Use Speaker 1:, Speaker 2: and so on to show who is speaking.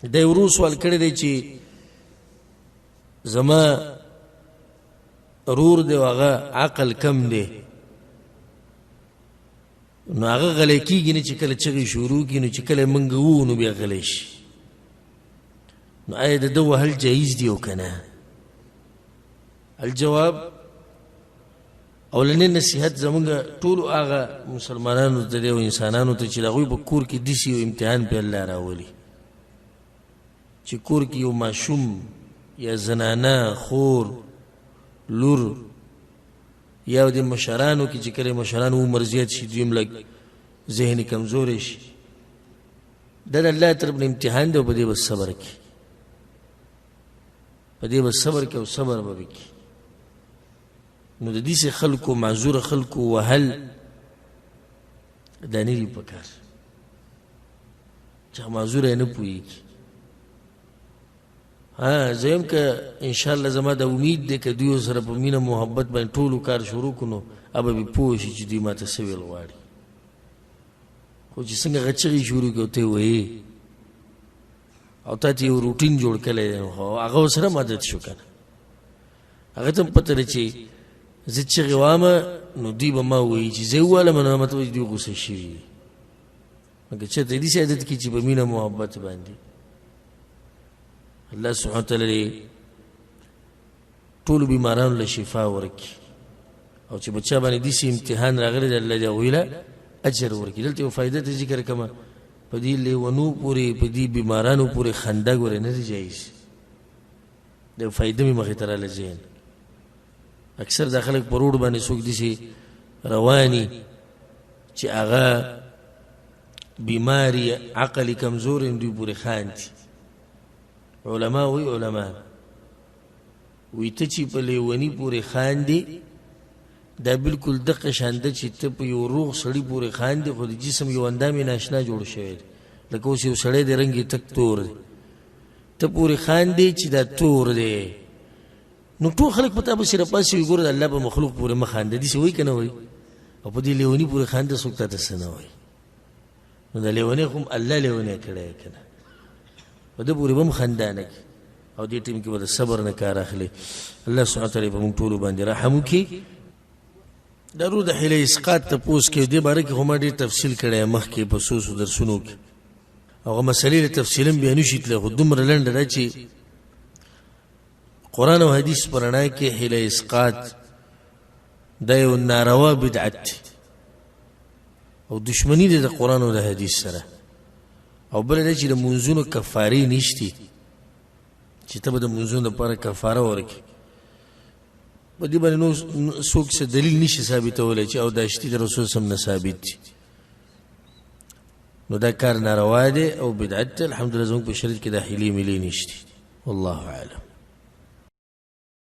Speaker 1: دا ورو سوال کړی دی چې زما رور دی هغه عقل کم دی نو هغه غلی کېږي نه چې کله چغې شروع کړي نو چې کله موږ وو نو بیا غلی شي نو آیا د ده وهل جایز دی او که نه؟ الجواب اولنې نصیحت زمونږ ټولو هغه مسلمانانو ته دی او انسانانو ته چې د هغوی په کور کې داسې یو امتحان پې الله راولي چې کور کې یو ماشوم یا زنانه خور لور یا د مشرانو کې چې کله مشرانو عمر زیات شي دوی هم لږ ذهني کمزوری شي دا د الله طرف نه امتحان دی او په دې به صبر کړي په دې به صبر کړي او صبر به وکړي نو د دې خلکو معذور خلکو وهل دا نه دي پکار چې معذور یې نه پوهېږي زه یم که انشاءالله زما د امید دی که دوی سره په مینه محبت باندې ټولو کار شروع کړو نو ابه به پوه شي چې دوی ماته څه ویل غواړي خو چې څنګه هغه چغې شروع کړي او ته یې ویې او تا ته یو روټین جوړ کړی دی نو هغه ورسره عادت شو که نه هغه ته هم پته ده چې زه چغې وامه نو دوی به ما ووایي چې زه یې ووالم نو ماته وایي دوی غوسه شوي دي مګر چېرته یې داسې عادت کړي چې په مینه محبت باندې الله سبحانه وتعالی ټولو بیمارانو له شفا ورکړي او چې بچا باندې داسې امتحان راغلی دی الله دې هغوی له اجر ورکړي دلته یو فایده ته ذکر کړمه په دې لیونو پورې په دې بیمارانو پورې خنده ګورې نه دی جایز د یو فایده مې مخې ته راله ذهن اکثر دا خلک په روډ باندې څوک داسې رواني چې هغه بیماري عقلي کمزور یم دوی پورې خاندي علماء وی علماء وی ته چې په لیوني پورې خاندي دا بلکل دقه شان ده چې ته په یو روغ سړي پورې خاندي خو د جسم یو اندام یې ناشنا جوړ شوی دی لکه اوس یو سړی دی رنګ یې تک تور دی ته پورې خاندي چې دا تور دی نو ټول خلک په تا پسې راپاسې وي ګوره د الله په مخلوق پورې مه خانده داسې وایي که نه وایي او په دې لیوني پورې خانده څوک تا ته څه نه وایي نو دا لیونی خو هم الله لیونی کړی یې که نه په ده پورې به هم خندا نه کړي او دې ټیم کې به د صبر نه کار اخلي الله سبحانه وتعالی په موږ ټولو باندې رحم وکړي ضرور د حیله اسقاط تپوس کې دې باره کې خو ما ډېر تفصیل کړی مخکې په څو درسونو کې هغه مسلې له تفصیلا بیا نشي تللی خو دومره لنډه ده چې قرآن او حدیث په رڼا کې حیله اسقاط دا یو ناروا بدعت دی او دشمني دی د قرآن او د حدیث سره او بله دا چې د منځونو کفارې نشتي چې ته به د منځونو دپاره کفاره ورکړي په دې باندې نو څوک څه دلیل نشي ثابتولی چې اوداشتي د رسول صلی الله علیه وسلم نه ثابت دي نو دا کار ناروا دی او بدعت دی الحمدلله زموږ په شریعت کې دا حیلې میلې نشتي والله اعلم